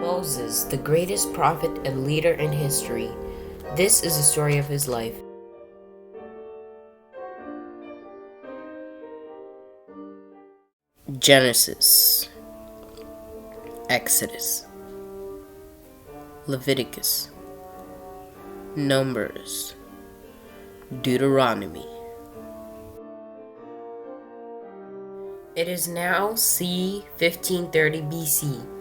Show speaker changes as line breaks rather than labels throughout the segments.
Moses, the greatest prophet and leader in history. This is the story of his life. Genesis, Exodus, Leviticus, Numbers, Deuteronomy. It is now c. 1530 BC.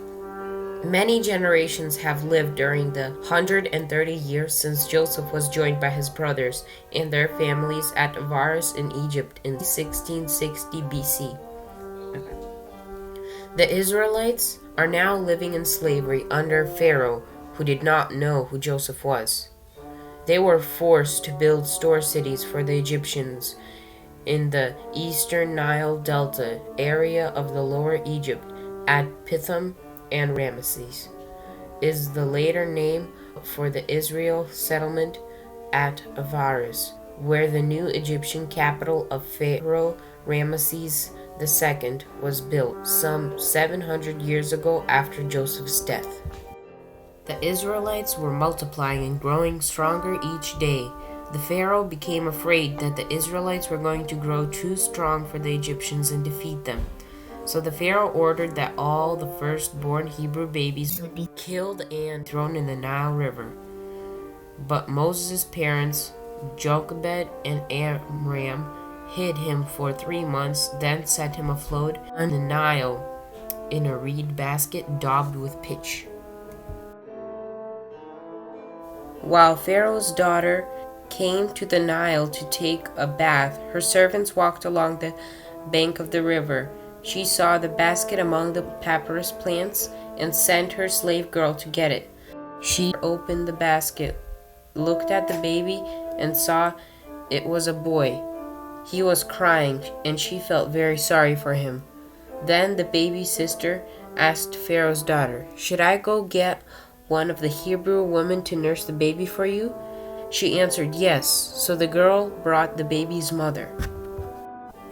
Many generations have lived during the 130 years since Joseph was joined by his brothers and their families at Avaris in Egypt in 1660 BC. The Israelites are now living in slavery under Pharaoh, who did not know who Joseph was. They were forced to build store cities for the Egyptians in the eastern Nile Delta area of the Lower Egypt at Pithom and Ramesses is the later name for the Israel settlement at Avaris, where the new Egyptian capital of Pharaoh Ramesses II was built some 700 years ago after Joseph's death. The Israelites were multiplying and growing stronger each day. The Pharaoh became afraid that the Israelites were going to grow too strong for the Egyptians and defeat them. So the Pharaoh ordered that all the firstborn Hebrew babies would be killed and thrown in the Nile River. But Moses' parents, Jochebed and Amram, hid him for 3 months, then set him afloat on the Nile in a reed basket daubed with pitch. While Pharaoh's daughter came to the Nile to take a bath, her servants walked along the bank of the river. She saw the basket among the papyrus plants and sent her slave girl to get it. She opened the basket, looked at the baby, and saw it was a boy. He was crying, and she felt very sorry for him. Then the baby's sister asked Pharaoh's daughter, "Should I go get one of the Hebrew women to nurse the baby for you?" She answered yes, so the girl brought the baby's mother.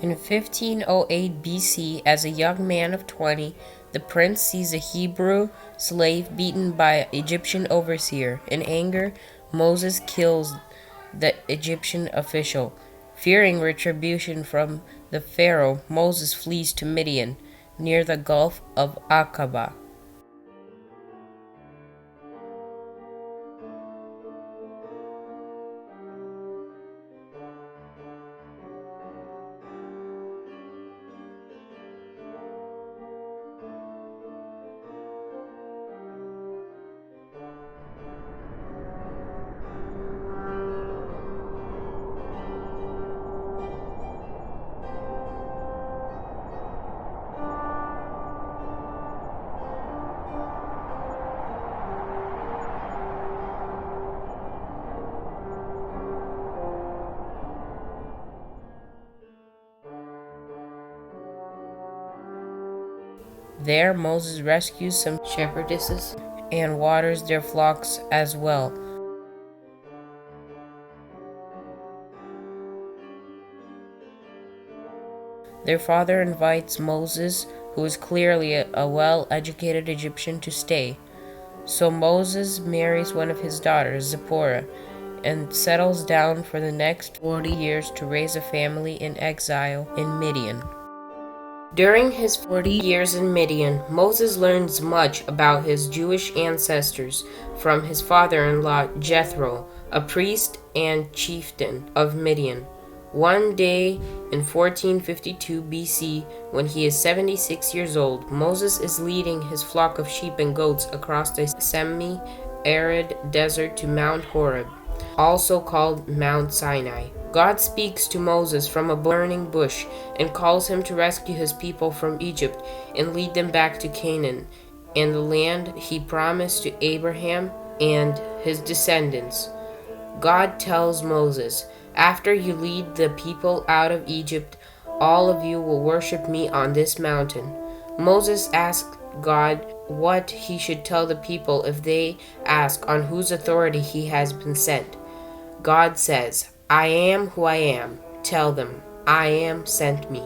In 1508 BC, as a young man of 20, the prince sees a Hebrew slave beaten by an Egyptian overseer. In anger, Moses kills the Egyptian official. Fearing retribution from the Pharaoh, Moses flees to Midian, near the Gulf of Aqaba. There Moses rescues some shepherdesses and waters their flocks as well. Their father invites Moses, who is clearly a well-educated Egyptian, to stay. So Moses marries one of his daughters, Zipporah, and settles down for the next 40 years to raise a family in exile in Midian. During his 40 years in Midian, Moses learns much about his Jewish ancestors from his father-in-law Jethro, a priest and chieftain of Midian. One day in 1452 BC, when he is 76 years old, Moses is leading his flock of sheep and goats across the semi-arid desert to Mount Horeb, also called Mount Sinai. God speaks to Moses from a burning bush and calls him to rescue his people from Egypt and lead them back to Canaan and the land he promised to Abraham and his descendants. God tells Moses, "After you lead the people out of Egypt, all of you will worship me on this mountain." Moses asked God what he should tell the people if they ask on whose authority he has been sent. God says, "I am who I am. Tell them, I am sent me."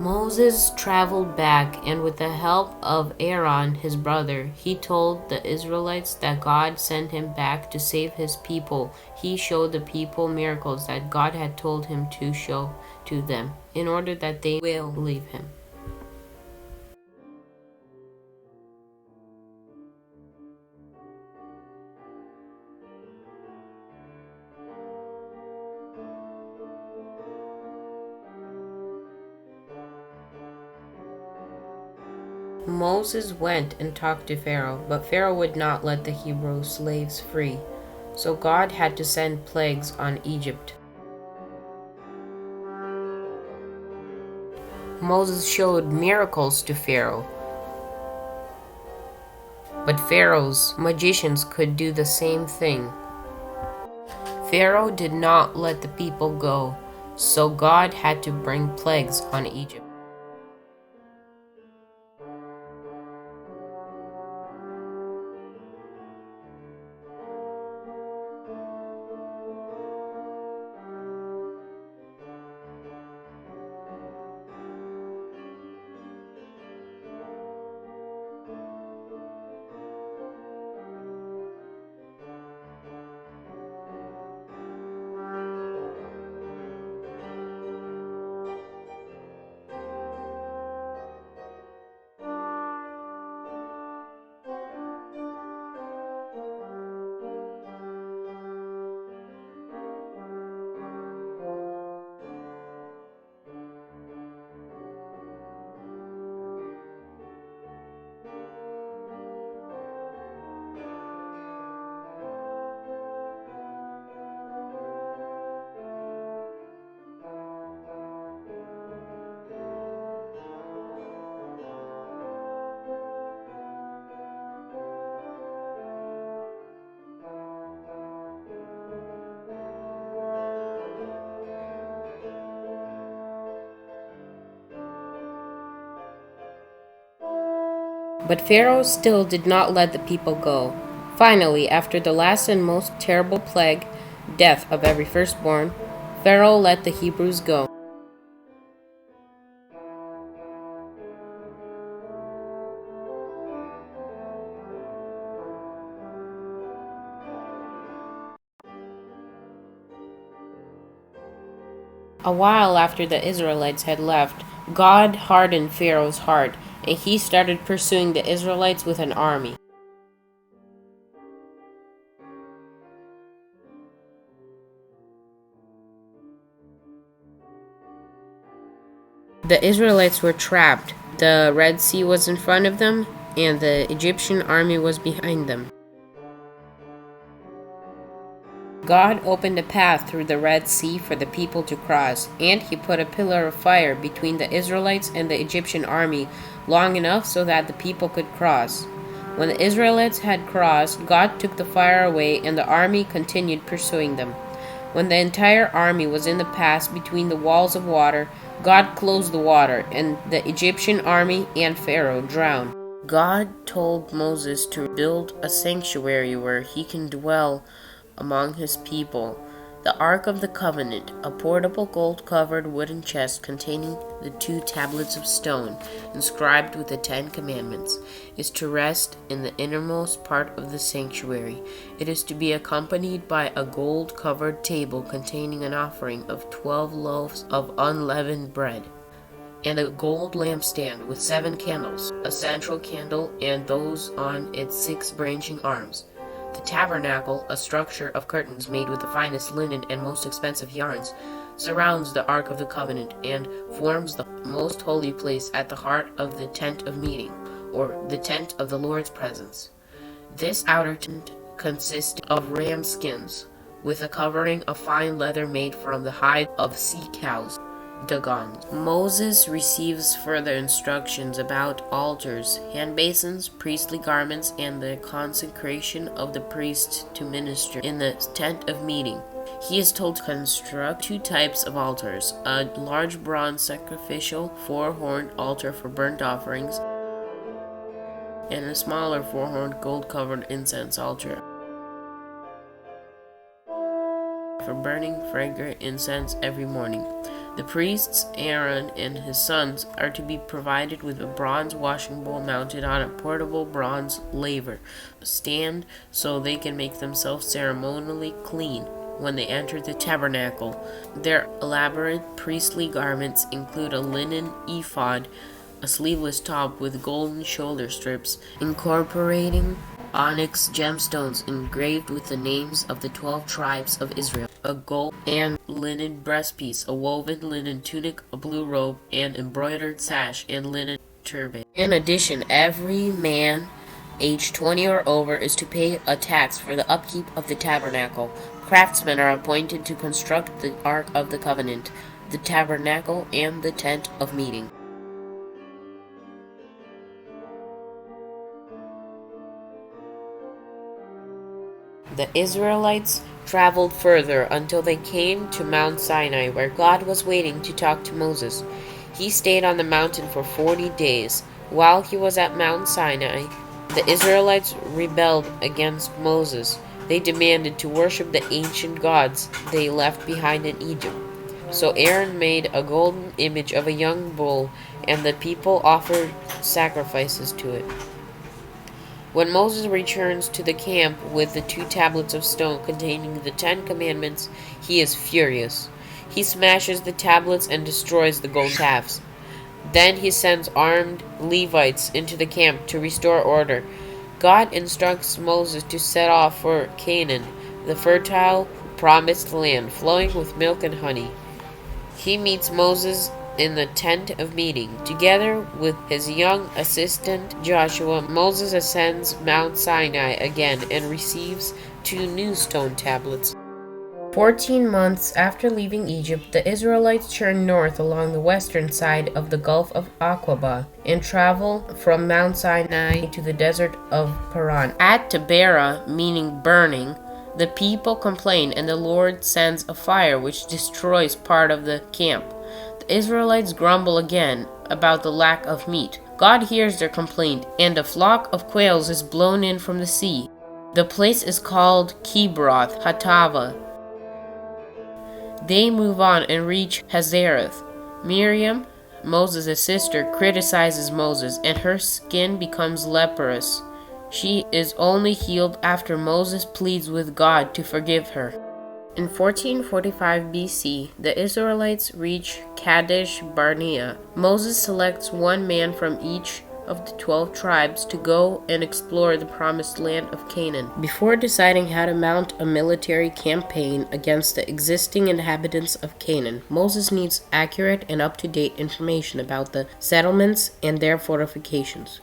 Moses traveled back, and with the help of Aaron, his brother, he told the Israelites that God sent him back to save his people. He showed the people miracles that God had told him to show to them, in order that they will believe him. Moses went and talked to Pharaoh, but Pharaoh would not let the Hebrew slaves free. So God had to send plagues on Egypt. Moses showed miracles to Pharaoh, but Pharaoh's magicians could do the same thing. Pharaoh did not let the people go, so God had to bring plagues on Egypt. But Pharaoh still did not let the people go. Finally, after the last and most terrible plague, death of every firstborn, Pharaoh let the Hebrews go. A while after the Israelites had left, God hardened Pharaoh's heart, and he started pursuing the Israelites with an army. The Israelites were trapped. The Red Sea was in front of them, and the Egyptian army was behind them. God opened a path through the Red Sea for the people to cross, and he put a pillar of fire between the Israelites and the Egyptian army long enough so that the people could cross. When the Israelites had crossed, God took the fire away, and the army continued pursuing them. When the entire army was in the pass between the walls of water, God closed the water, and the Egyptian army and Pharaoh drowned. God told Moses to build a sanctuary where he can dwell among his people. The Ark of the Covenant, a portable gold-covered wooden chest containing the 2 tablets of stone inscribed with the 10 Commandments, is to rest in the innermost part of the sanctuary. It is to be accompanied by a gold-covered table containing an offering of 12 loaves of unleavened bread, and a gold lampstand with 7 candles, a central candle and those on its 6 branching arms. The tabernacle, a structure of curtains made with the finest linen and most expensive yarns, surrounds the Ark of the Covenant and forms the most holy place at the heart of the tent of meeting, or the tent of the Lord's presence. This outer tent consists of ram skins, with a covering of fine leather made from the hide of sea cows, Dagons. Moses receives further instructions about altars, hand basins, priestly garments, and the consecration of the priests to minister in the tent of meeting. He is told to construct 2 types of altars, a large bronze sacrificial 4-horned altar for burnt offerings, and a smaller 4-horned gold-covered incense altar. for burning fragrant incense every morning. The priests, Aaron and his sons, are to be provided with a bronze washing bowl mounted on a portable bronze laver stand so they can make themselves ceremonially clean when they enter the tabernacle. Their elaborate priestly garments include a linen ephod, a sleeveless top with golden shoulder strips, incorporating onyx gemstones engraved with the names of the 12 tribes of Israel, a gold and linen breastpiece, a woven linen tunic, a blue robe, and embroidered sash and linen turban. In addition, every man aged 20 or over is to pay a tax for the upkeep of the tabernacle. Craftsmen are appointed to construct the Ark of the Covenant, the tabernacle, and the tent of meeting. The Israelites traveled further until they came to Mount Sinai, where God was waiting to talk to Moses. He stayed on the mountain for 40 days. While he was at Mount Sinai, the Israelites rebelled against Moses. They demanded to worship the ancient gods they left behind in Egypt. So Aaron made a golden image of a young bull, and the people offered sacrifices to it. When Moses returns to the camp with the 2 tablets of stone containing the 10 commandments, he is furious. He smashes the tablets and destroys the golden calves. Then he sends armed Levites into the camp to restore order. God instructs Moses to set off for Canaan, the fertile, promised land flowing with milk and honey. He meets Moses in the tent of meeting. Together with his young assistant Joshua, Moses ascends Mount Sinai again and receives 2 new stone tablets. 14 months after leaving Egypt, the Israelites turn north along the western side of the Gulf of Aqaba and travel from Mount Sinai to the desert of Paran. At Taberah, meaning burning, the people complain, and the Lord sends a fire which destroys part of the camp. The Israelites grumble again about the lack of meat. God hears their complaint, and a flock of quails is blown in from the sea. The place is called Kibroth Hattava. They move on and reach Hazareth. Miriam, Moses' sister, criticizes Moses, and her skin becomes leprous. She is only healed after Moses pleads with God to forgive her. In 1445 BC, the Israelites reach Kadesh Barnea. Moses selects 1 man from each of the 12 tribes to go and explore the promised land of Canaan. Before deciding how to mount a military campaign against the existing inhabitants of Canaan, Moses needs accurate and up-to-date information about the settlements and their fortifications.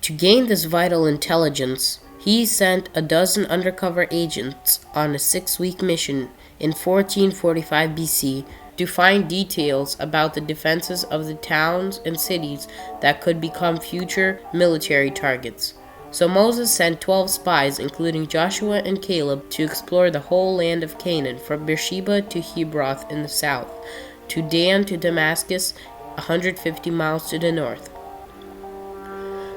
To gain this vital intelligence, he sent a dozen undercover agents on a 6-week mission in 1445 BC to find details about the defenses of the towns and cities that could become future military targets. So Moses sent 12 spies, including Joshua and Caleb, to explore the whole land of Canaan, from Beersheba to Hebroth in the south, to Dan to Damascus, 150 miles to the north.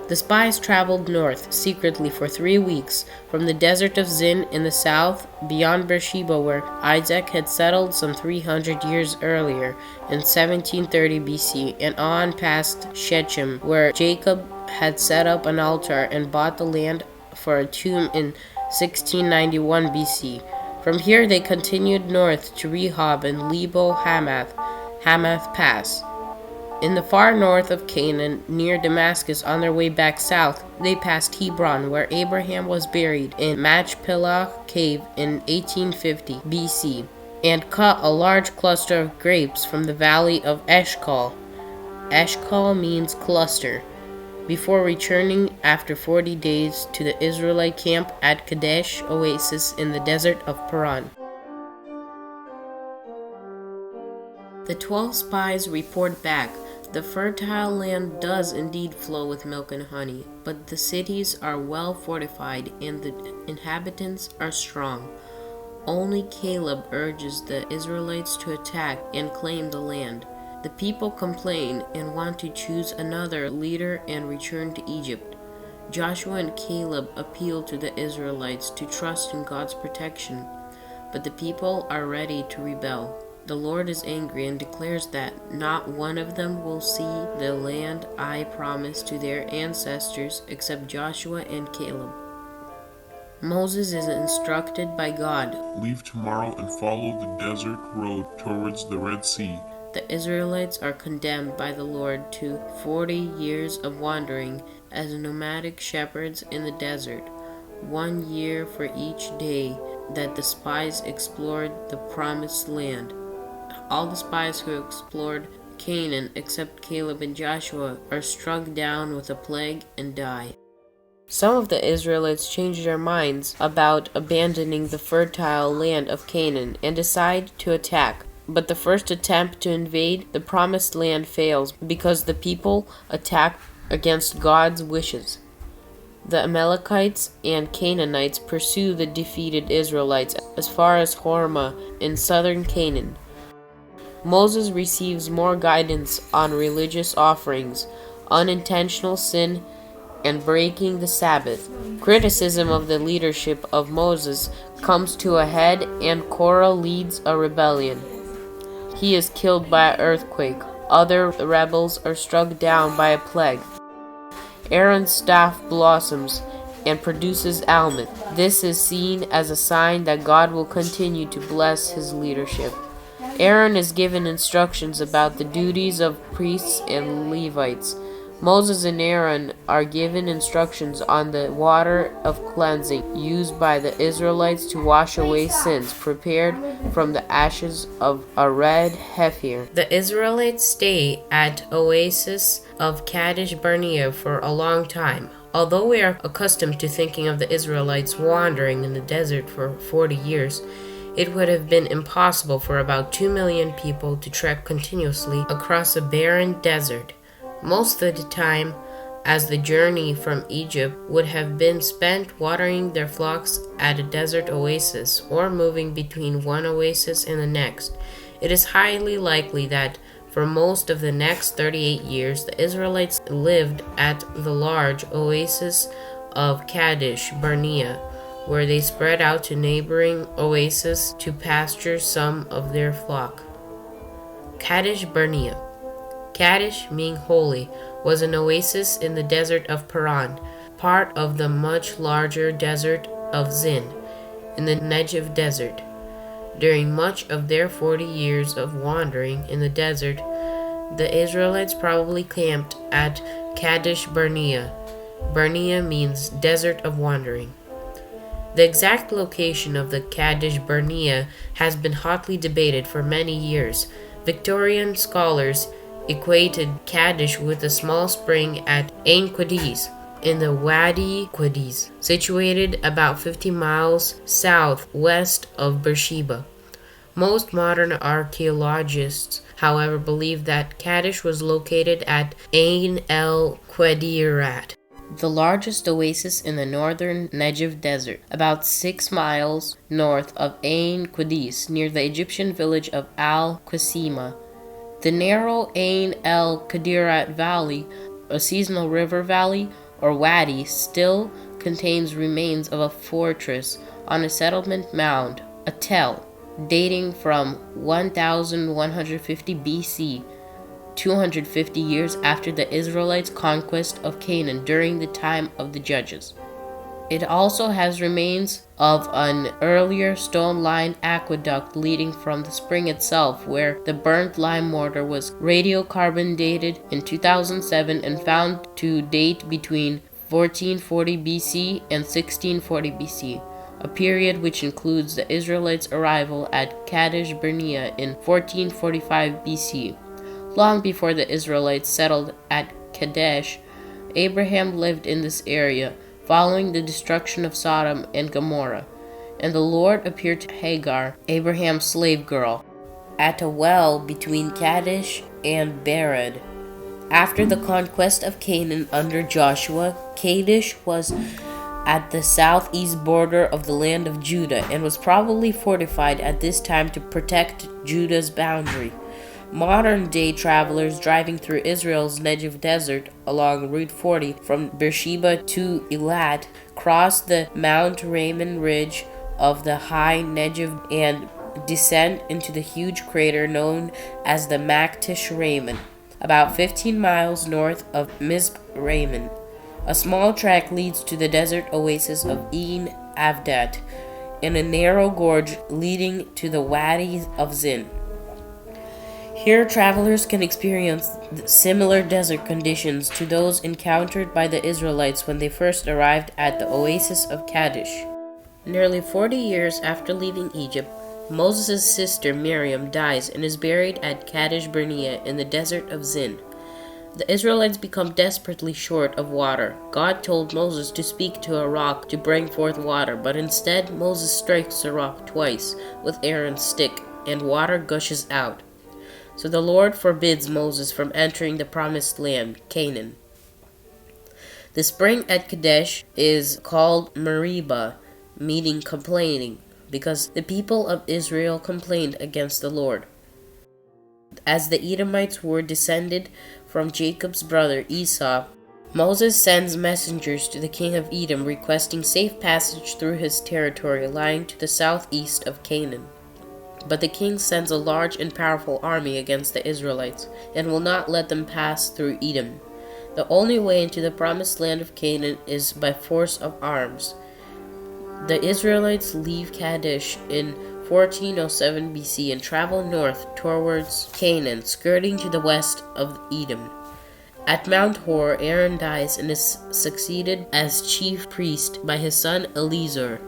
The spies traveled north secretly for 3 weeks, from the desert of Zin in the south, beyond Beersheba, where Isaac had settled some 300 years earlier in 1730 BC, and on past Shechem, where Jacob had set up an altar and bought the land for a tomb in 1691 BC. From here they continued north to Rehob and Lebo Hamath Pass. In the far north of Canaan, near Damascus, on their way back south, they passed Hebron, where Abraham was buried in Machpelah Cave in 1850 BC, and cut a large cluster of grapes from the valley of Eshcol. Eshcol means cluster, before returning after 40 days to the Israelite camp at Kadesh Oasis in the desert of Paran. The 12 spies report back. The fertile land does indeed flow with milk and honey, but the cities are well fortified and the inhabitants are strong. Only Caleb urges the Israelites to attack and claim the land. The people complain and want to choose another leader and return to Egypt. Joshua and Caleb appeal to the Israelites to trust in God's protection. but the people are ready to rebel. The Lord is angry and declares that not one of them will see the land I promised to their ancestors except Joshua and Caleb. Moses is instructed by God.
Leave tomorrow and follow the desert road towards the Red Sea.
The Israelites are condemned by the Lord to 40 years of wandering as nomadic shepherds in the desert, 1 year for each day that the spies explored the promised land. All the spies who explored Canaan except Caleb and Joshua are struck down with a plague and die. Some of the Israelites change their minds about abandoning the fertile land of Canaan and decide to attack. But the first attempt to invade the promised land fails because the people attack against God's wishes. The Amalekites and Canaanites pursue the defeated Israelites as far as Hormah in southern Canaan. Moses receives more guidance on religious offerings, unintentional sin, and breaking the Sabbath. Criticism of the leadership of Moses comes to a head, and Korah leads a rebellion. He is killed by an earthquake. Other rebels are struck down by a plague. Aaron's staff blossoms and produces almond. This is seen as a sign that God will continue to bless his leadership. Aaron is given instructions about the duties of priests and Levites. Moses and Aaron are given instructions on the water of cleansing used by the Israelites to wash away sins, prepared from the ashes of a red heifer. The Israelites stay at Oasis of Kadesh Barnea for a long time. Although we are accustomed to thinking of the Israelites wandering in the desert for 40 years, it would have been impossible for about 2 million people to trek continuously across a barren desert. Most of the time, as the journey from Egypt would have been spent watering their flocks at a desert oasis or moving between one oasis and the next. It is highly likely that for most of the next 38 years, the Israelites lived at the large oasis of Kadesh Barnea, where they spread out to neighboring oases to pasture some of their flock. Kadesh Barnea. Kadesh, meaning holy, was an oasis in the desert of Paran, part of the much larger desert of Zin, in the Negev desert. During much of their 40 years of wandering in the desert, the Israelites probably camped at Kadesh Barnea. Barnea means desert of wandering. The exact location of the Kadesh Barnea has been hotly debated for many years. Victorian scholars equated Kadesh with a small spring at Ain Qadis in the Wadi Qadis, situated about 50 miles southwest of Beersheba. Most modern archaeologists, however, believe that Kadesh was located at Ain el-Qadirat, the largest oasis in the northern Negev desert, about 6 miles north of Ain Qadis, near the Egyptian village of Al-Qasima. The narrow Ain el-Qadirat Valley, a seasonal river valley, or wadi, still contains remains of a fortress on a settlement mound, a tell, dating from 1150 BC, 250 years after the Israelites' conquest of Canaan during the time of the Judges. It also has remains of an earlier stone-lined aqueduct leading from the spring itself, where the burnt lime mortar was radiocarbon dated in 2007 and found to date between 1440 BC and 1640 BC, a period which includes the Israelites' arrival at Kadesh Barnea in 1445 BC. Long before the Israelites settled at Kadesh, Abraham lived in this area, following the destruction of Sodom and Gomorrah, and the Lord appeared to Hagar, Abraham's slave girl, at a well between Kadesh and Bered. After the conquest of Canaan under Joshua, Kadesh was at the southeast border of the land of Judah and was probably fortified at this time to protect Judah's boundary. Modern-day travelers driving through Israel's Negev desert along Route 40 from Beersheba to Eilat cross the Mount Raymond Ridge of the high Negev and descend into the huge crater known as the Maktish Raman, about 15 miles north of Mizraim. A small track leads to the desert oasis of Ein Avdat, in a narrow gorge leading to the Wadi of Zin. Here, travelers can experience similar desert conditions to those encountered by the Israelites when they first arrived at the oasis of Kadesh. Nearly 40 years after leaving Egypt, Moses' sister Miriam dies and is buried at Kadesh Barnea in the desert of Zin. The Israelites become desperately short of water. God told Moses to speak to a rock to bring forth water, but instead Moses strikes the rock twice with Aaron's stick, and water gushes out. So the Lord forbids Moses from entering the promised land, Canaan. The spring at Kadesh is called Meribah, meaning complaining, because the people of Israel complained against the Lord. As the Edomites were descended from Jacob's brother Esau, Moses sends messengers to the king of Edom requesting safe passage through his territory lying to the southeast of Canaan. But the king sends a large and powerful army against the Israelites and will not let them pass through Edom. The only way into the promised land of Canaan is by force of arms. The Israelites leave Kadesh in 1407 BC and travel north towards Canaan, skirting to the west of Edom. At Mount Hor, Aaron dies and is succeeded as chief priest by his son Eleazar.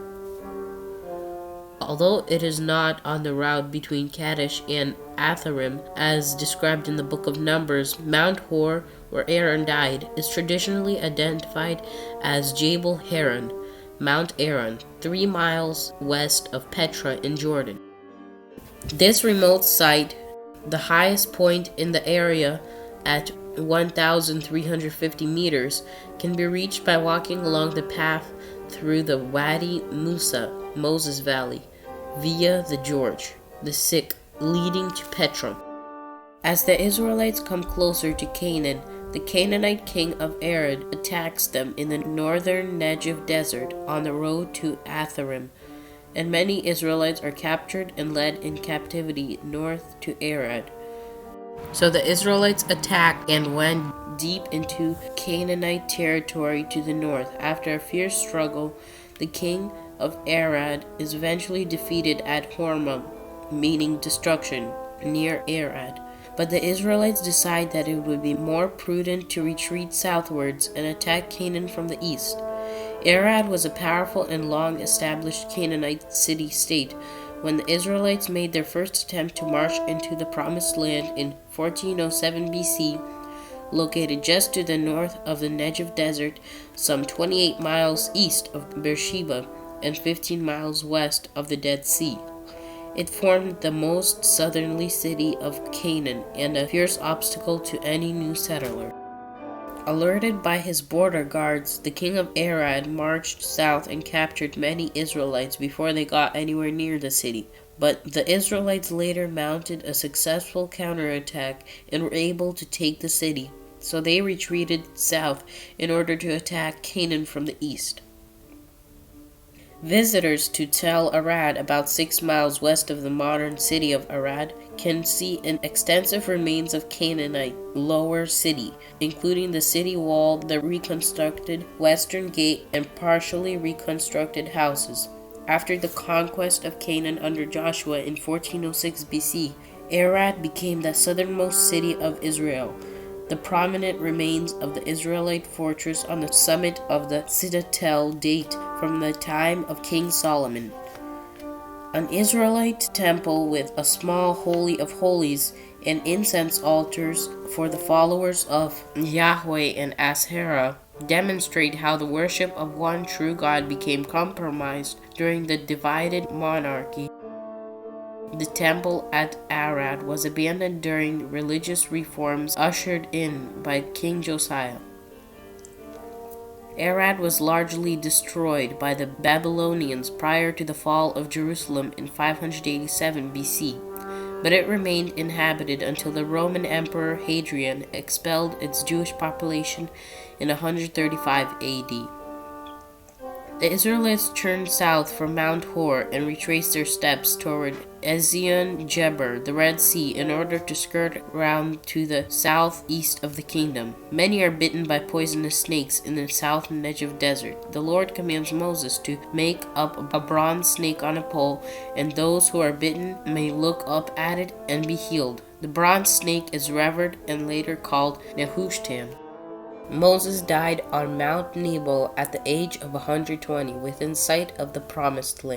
Although it is not on the route between Kadesh and Atharim, as described in the book of Numbers, Mount Hor, where Aaron died, is traditionally identified as Jabal Haran, Mount Aaron, 3 miles west of Petra in Jordan. This remote site, the highest point in the area at 1,350 meters, can be reached by walking along the path through the Wadi Musa, Moses Valley, via the George, the Sik, leading to Petra. As the Israelites come closer to Canaan, the Canaanite king of Arad attacks them in the northern Negev desert on the road to Atharim, and many Israelites are captured and led in captivity north to Arad. So the Israelites attacked and went deep into Canaanite territory to the north. After a fierce struggle, the king of Arad is eventually defeated at Hormah, meaning destruction, near Arad. But the Israelites decide that it would be more prudent to retreat southwards and attack Canaan from the east. Arad was a powerful and long-established Canaanite city-state. When the Israelites made their first attempt to march into the Promised Land in 1407 BC, located just to the north of the Negev Desert, some 28 miles east of Beersheba and 15 miles west of the Dead Sea. It formed the most southerly city of Canaan and a fierce obstacle to any new settler. Alerted by his border guards, the king of Arad marched south and captured many Israelites before they got anywhere near the city. But the Israelites later mounted a successful counterattack and were able to take the city, so they retreated south in order to attack Canaan from the east. Visitors to Tel Arad, about 6 miles west of the modern city of Arad, can see an extensive remains of Canaanite lower city, including the city wall, the reconstructed western gate, and partially reconstructed houses. After the conquest of Canaan under Joshua in 1406 BC, Arad became the southernmost city of Israel. The prominent remains of the Israelite fortress on the summit of the citadel date from the time of King Solomon. An Israelite temple with a small Holy of Holies and incense altars for the followers of Yahweh and Asherah demonstrate how the worship of one true God became compromised during the divided monarchy. The temple at Arad was abandoned during religious reforms ushered in by King Josiah. Arad was largely destroyed by the Babylonians prior to the fall of Jerusalem in 587 BC, but it remained inhabited until the Roman Emperor Hadrian expelled its Jewish population in 135 AD. The Israelites turned south from Mount Hor and retraced their steps toward Ezion Geber, the Red Sea, in order to skirt round to the southeast of the kingdom. Many are bitten by poisonous snakes in the south Negev desert. The Lord commands Moses to make up a bronze snake on a pole, and those who are bitten may look up at it and be healed. The bronze snake is revered and later called Nehushtan. Moses died on Mount Nebo at the age of 120, within sight of the Promised Land.